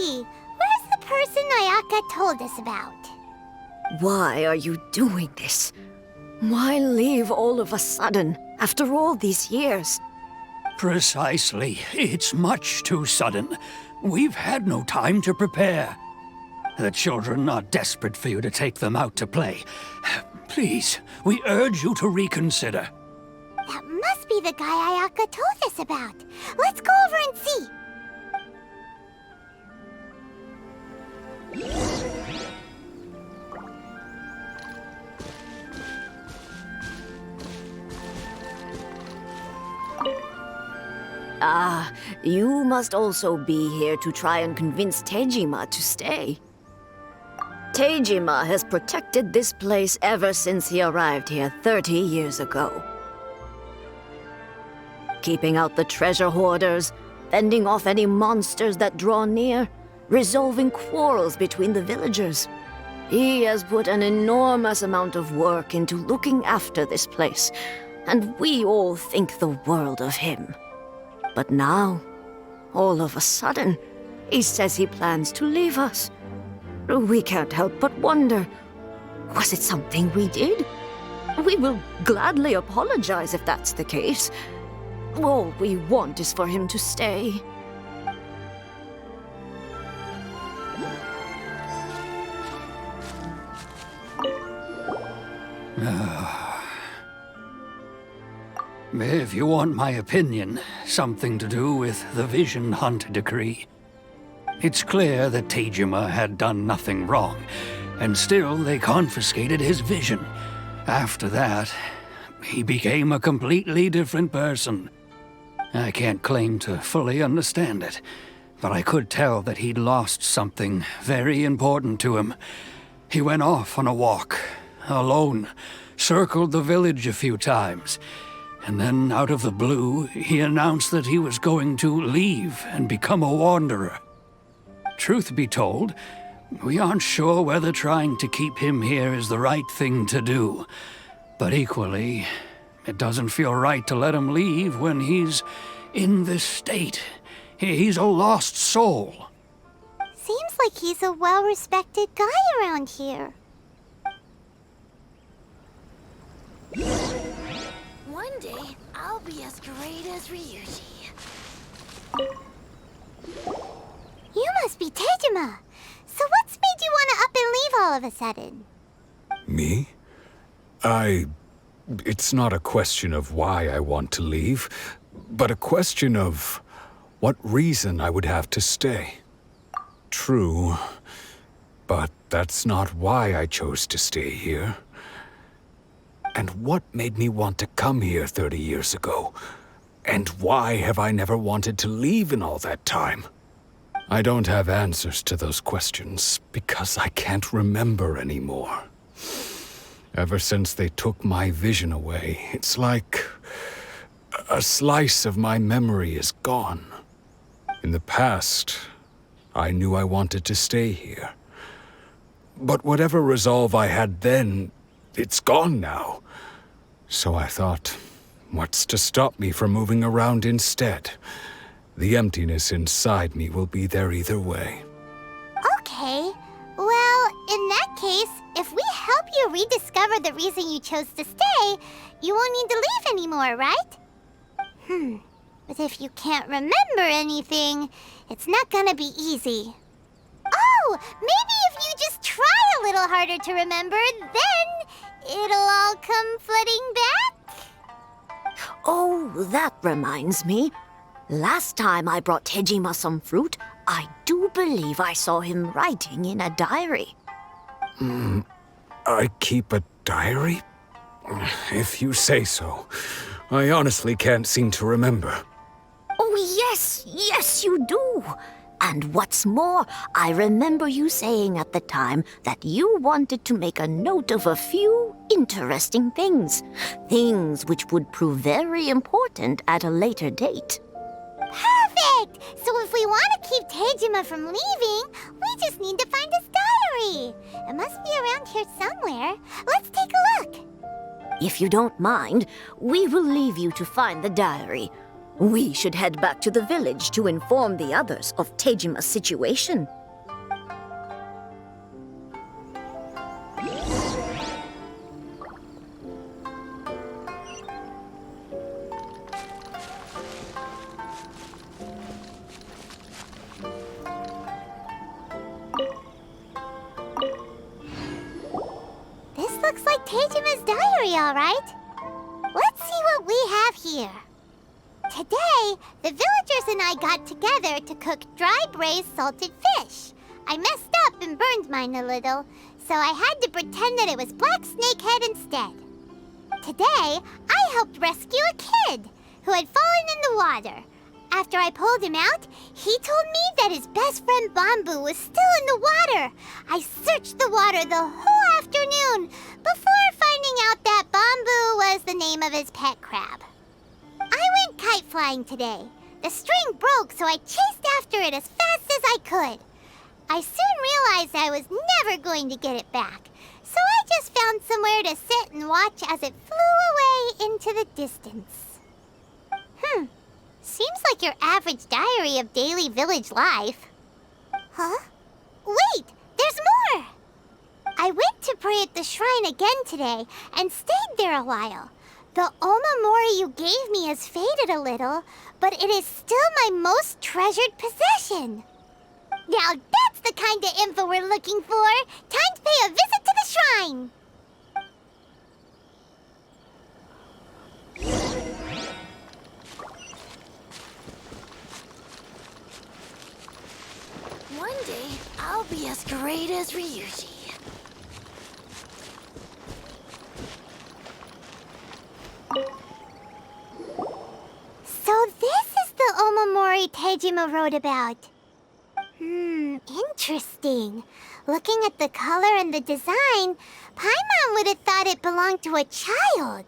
see. Where's the person Ayaka told us about? Why are you doing this? Why leave all of a sudden, after all these years? Precisely. It's much too sudden. We've had no time to prepare. The children are desperate for you to take them out to play. Please, we urge you to reconsider. That must be the guy Ayaka told us about. Let's go over and see. Ah, you must also be here to try and convince Tejima to stay. Tejima has protected this place ever since he arrived here 30 years ago. Keeping out the treasure hoarders, fending off any monsters that draw near, resolving quarrels between the villagers. He has put an enormous amount of work into looking after this place, and we all think the world of him. But now, all of a sudden, he says he plans to leave us. We can't help but wonder, was it something we did? We will gladly apologize if that's the case. All we want is for him to stay. If you want my opinion, something to do with the Vision Hunt decree. It's clear that Tejima had done nothing wrong, and still they confiscated his vision. After that, he became a completely different person. I can't claim to fully understand it, but I could tell that he'd lost something very important to him. He went off on a walk, alone, circled the village a few times, and then out of the blue, he announced that he was going to leave and become a wanderer. Truth be told, we aren't sure whether trying to keep him here is the right thing to do. But equally, it doesn't feel right to let him leave when he's in this state. He's a lost soul. Seems like he's a well-respected guy around here. One day, I'll be as great as Ryuji. You must be Tejima. So what's made you want to up and leave all of a sudden? Me? It's not a question of why I want to leave, but a question of what reason I would have to stay. True, but that's not why I chose to stay here. And what made me want to come here 30 years ago? And why have I never wanted to leave in all that time? I don't have answers to those questions because I can't remember anymore. Ever since they took my vision away, it's like a slice of my memory is gone. In the past, I knew I wanted to stay here. But whatever resolve I had then, it's gone now. So I thought, what's to stop me from moving around instead? The emptiness inside me will be there either way. Okay. Well, in that case, if we help you rediscover the reason you chose to stay, you won't need to leave anymore, right? But if you can't remember anything, it's not gonna be easy. Oh, maybe if you just try a little harder to remember, then it'll all come flooding back? Oh, that reminds me. Last time I brought Tejima some fruit, I do believe I saw him writing in a diary. I keep a diary? If you say so. I honestly can't seem to remember. Oh, yes, you do. And what's more, I remember you saying at the time that you wanted to make a note of a few interesting things. Things which would prove very important at a later date. Perfect! So if we want to keep Tejima from leaving, we just need to find his diary. It must be around here somewhere. Let's take a look. If you don't mind, we will leave you to find the diary. We should head back to the village to inform the others of Tejima's situation. This looks like Tejima's diary, all right. Let's see what we have here. Today, the villagers and I got together to cook dry braised salted fish. I messed up and burned mine a little, so I had to pretend that it was black snakehead instead. Today, I helped rescue a kid who had fallen in the water. After I pulled him out, he told me that his best friend Bamboo was still in the water. I searched the water the whole afternoon before finding out that Bamboo was the name of his pet crab. I went kite flying today. The string broke, so I chased after it as fast as I could. I soon realized I was never going to get it back, so I just found somewhere to sit and watch as it flew away into the distance. Seems like your average diary of daily village life. Huh? Wait, there's more! I went to pray at the shrine again today and stayed there a while. The Omamori you gave me has faded a little, but it is still my most treasured possession. Now that's the kind of info we're looking for. Time to pay a visit to the shrine. One day, I'll be as great as Ryuji. So this is the Omamori Tejima wrote about. Interesting. Looking at the color and the design, Paimon would have thought it belonged to a child.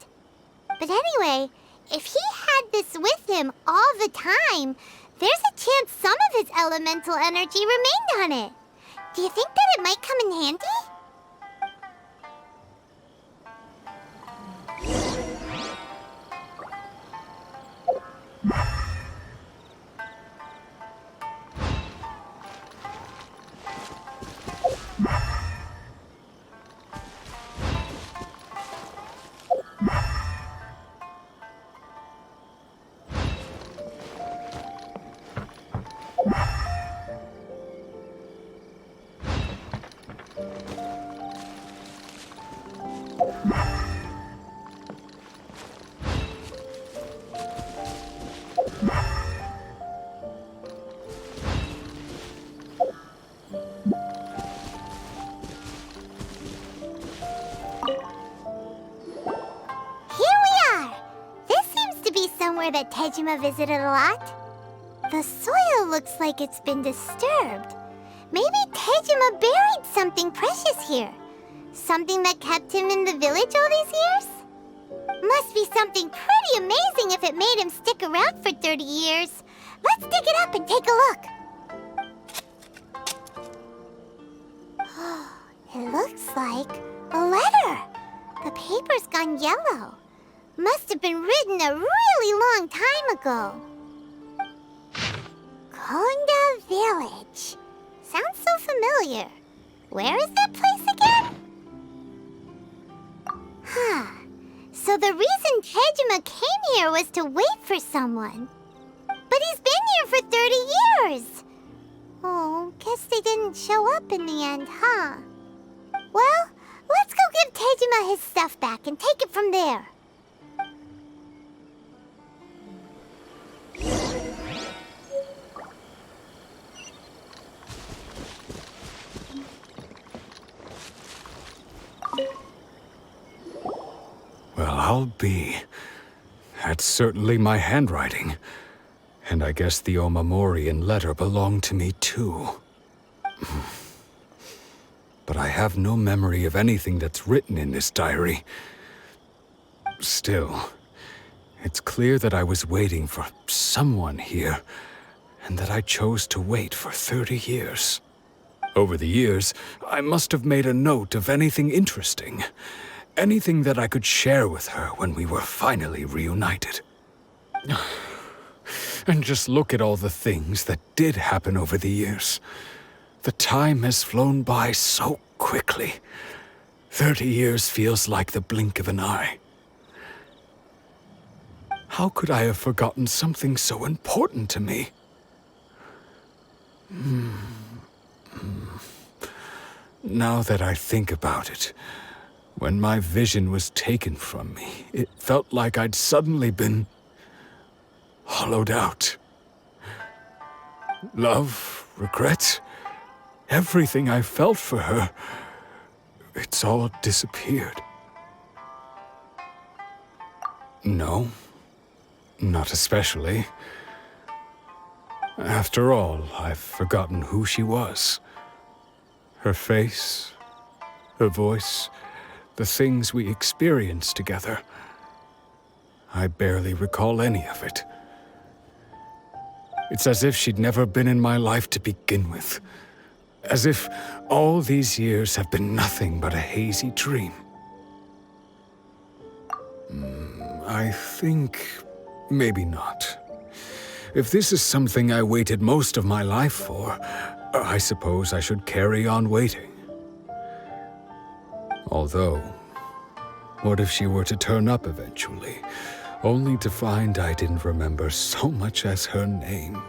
But anyway, if he had this with him all the time, there's a chance some of his elemental energy remained on it. Do you think that it might come in handy? That Tejima visited a lot. The soil looks like it's been disturbed. Maybe Tejima buried something precious here. Something that kept him in the village all these years? Must be something pretty amazing if it made him stick around for 30 years. Let's dig it up and take a look. It looks like a letter. The paper's gone yellow. Must have been written a really long time ago. Konda Village. Sounds so familiar. Where is that place again? So the reason Tejima came here was to wait for someone. But he's been here for 30 years. Oh, guess they didn't show up in the end, huh? Well, let's go give Tejima his stuff back and take it from there. Well, I'll be. That's certainly my handwriting. And I guess the Omamorian letter belonged to me too. But I have no memory of anything that's written in this diary. Still, it's clear that I was waiting for someone here, and that I chose to wait for 30 years. Over the years, I must have made a note of anything interesting. Anything that I could share with her when we were finally reunited. And just look at all the things that did happen over the years. The time has flown by so quickly. 30 years feels like the blink of an eye. How could I have forgotten something so important to me? Now that I think about it, when my vision was taken from me, it felt like I'd suddenly been hollowed out. Love, regret, everything I felt for her, it's all disappeared. No, not especially. After all, I've forgotten who she was. Her face, her voice, the things we experienced together. I barely recall any of it. It's as if she'd never been in my life to begin with. As if all these years have been nothing but a hazy dream. I think maybe not. If this is something I waited most of my life for, I suppose I should carry on waiting. Although, what if she were to turn up eventually, only to find I didn't remember so much as her name?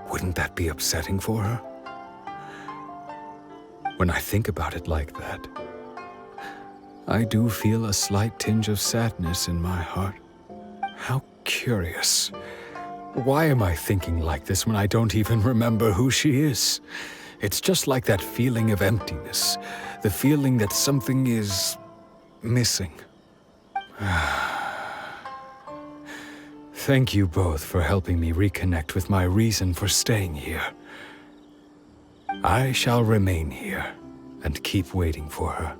Wouldn't that be upsetting for her? When I think about it like that, I do feel a slight tinge of sadness in my heart. How curious. Why am I thinking like this when I don't even remember who she is? It's just like that feeling of emptiness, the feeling that something is missing. Thank you both for helping me reconnect with my reason for staying here. I shall remain here and keep waiting for her.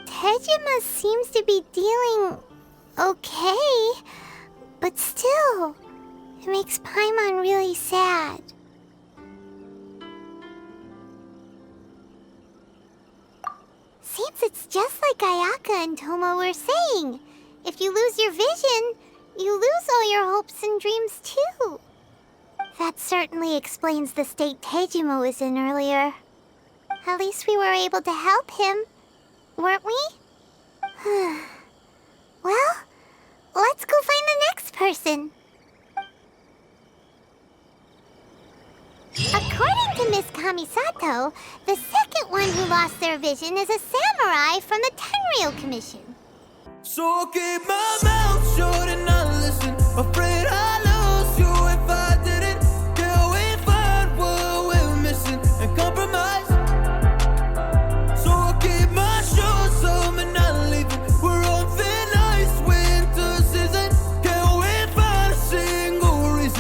Tejima seems to be dealing okay, but still, it makes Paimon really sad. Seems it's just like Ayaka and Tomo were saying. If you lose your vision, you lose all your hopes and dreams too. That certainly explains the state Tejima was in earlier. At least we were able to help him, weren't we? Well, let's go find the next person. According to Miss Kamisato, the second one who lost their vision is a samurai from the Tenryou Commission. So keep my mouth shut and not listen. Afraid I